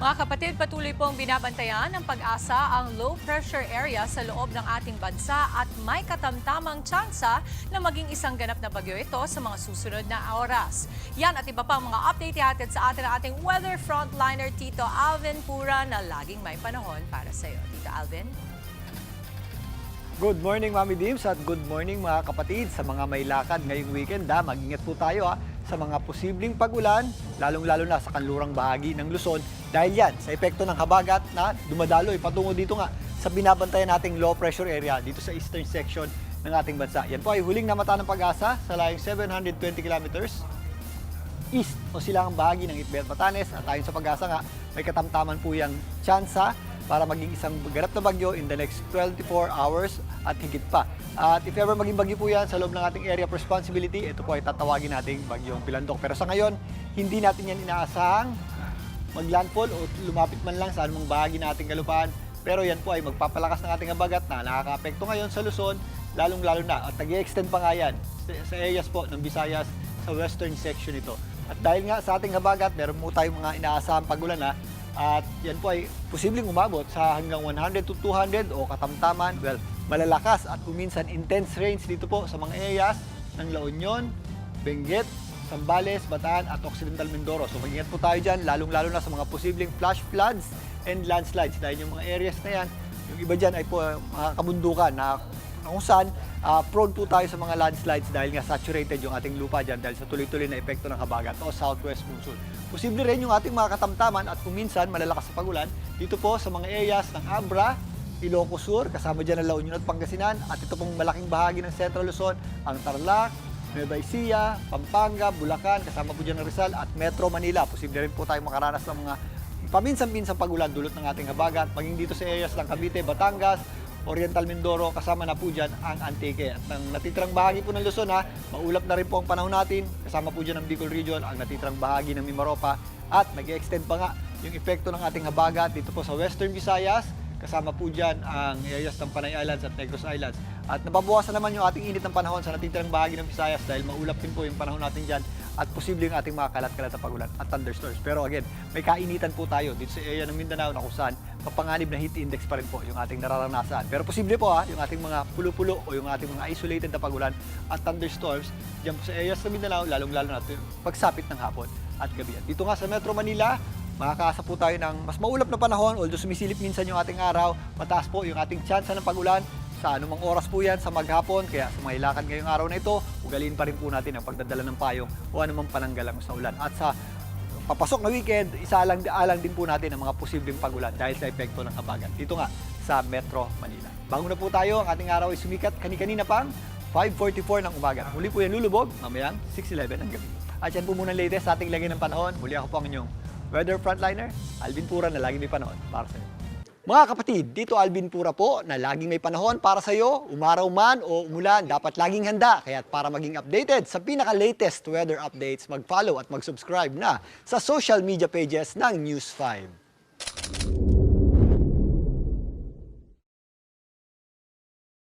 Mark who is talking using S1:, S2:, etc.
S1: Mga kapatid, patuloy pong binabantayan ng pag-asa ang low pressure area sa loob ng ating bansa at may katamtamang tsansa na maging isang ganap na bagyo ito sa mga susunod na oras. Yan at iba pang mga update ihatid sa atin ang ating weather frontliner Tito Alvin Pura na laging may panahon para sa iyo. Tito Alvin?
S2: Good morning, Mami Dims, at good morning mga kapatid. Sa mga may lakad ngayong weekend, mag-ingat po tayo sa mga posibleng pag-ulan, lalong-lalo na sa kanlurang bahagi ng Luzon dahil yan sa epekto ng habagat na dumadaloy patungo dito nga sa binabantayan nating low pressure area dito sa eastern section ng ating bansa. Yan po ay huling namata ng pag-asa sa layong 720 kilometers east o silangang bahagi ng Itbert, Batanes, at ayon sa pag-asa nga may katamtaman po yung tsansa para maging isang ganap na bagyo in the next 24 hours at higit pa. At if ever maging bagyo po yan sa loob ng ating area of responsibility, ito po ay tatawagin nating bagyong Pilandok. Pero sa ngayon, hindi natin yan inaasahang maglandfall o lumapit man lang sa anumang bahagi ng ating kalupaan. Pero yan po ay magpapalakas ng ating habagat na nakaka-apekto ngayon sa Luzon, lalong-lalo na. At nag-i-extend pa nga yan sa areas po ng Visayas sa western section ito. At dahil nga sa ating habagat, meron po tayong mga inaasahang pagulan at yan po ay posibleng umabot sa hanggang 100 to 200 o katamtaman, malalakas at kuminsan intense rains dito po sa mga areas ng La Union, Benguet, Zambales, Bataan at Occidental Mindoro. So mag-ingat po tayo dyan, lalong-lalo na sa mga posibleng flash floods and landslides dahil yung mga areas na yan, yung iba dyan ay po mga kabundukan na kung saan prone po tayo sa mga landslides dahil nga saturated yung ating lupa dyan dahil sa tuloy-tuloy na epekto ng habagat o southwest monsoon. Posible rin yung ating mga katamtaman at kung minsan malalakas sa pagulan dito po sa mga areas ng Abra, Ilocos Sur, kasama dyan ang La Union at Pangasinan, at ito pong malaking bahagi ng Central Luzon, ang Tarlac, Nueva Ecija, Pampanga, Bulacan, kasama po dyan ang Rizal at Metro Manila. Posible rin po tayo makaranas ng mga paminsan-minsang pagulan dulot ng ating habagat, maging dito sa areas ng Cavite, Batangas, Oriental Mindoro, kasama na po dyan ang Antique. At ang natitirang bahagi po ng Luzon, maulap na rin po ang panahon natin, kasama po dyan ang Bicol Region, ang natitirang bahagi ng Mimaropa, at nag-extend pa nga yung epekto ng ating habagat dito po sa Western Visayas, kasama po dyan ang areas ng Panay Islands at Negros Islands. At nababawasan naman yung ating init ng panahon sa natitirang bahagi ng Visayas dahil maulap din po yung panahon natin dyan at posible yung ating mga kalat-kalat na pagulan at thunderstorms. Pero again, may kainitan po tayo dito sa area ng Mindanao na kung saan mapanganib na heat index pa rin po yung ating nararanasan. Pero posible po yung ating mga pulo-pulo o yung ating mga isolated na pagulan at thunderstorms dyan po sa areas ng Mindanao, lalong-lalo na pagsapit ng hapon at gabi. At dito nga sa Metro Manila, makakaasa po tayo ng mas maulap na panahon, although sumisilip minsan yung ating araw, mataas po yung ating tsansa ng pagulan sa anumang oras po yan sa maghapon. Kaya sa mga ilakad ngayong araw na ito, ugaliin pa rin po natin ang pagdadala ng payong o anumang pananggalang sa ulan. At sa papasok na weekend, isaalang din po natin ang mga posibleng pagulan dahil sa epekto ng habagat dito nga sa Metro Manila. Bago na po tayo, ang ating araw ay sumikat kani-kanina pang 5:44 ng umaga. Muli po yan lulubog, mamayang 6:11 ng gabi. At yan po muna ang latest sa ating lagay ng panahon. Muli ako po ang inyong weather frontliner, Alvin Pura, na laging may panahon para sa iyo. Mga kapatid, dito Alvin Pura po na laging may panahon para sa iyo, umaraw man o umulan, dapat laging handa. Kaya para maging updated sa pinaka-latest weather updates, mag-follow at mag-subscribe na sa social media pages ng News 5.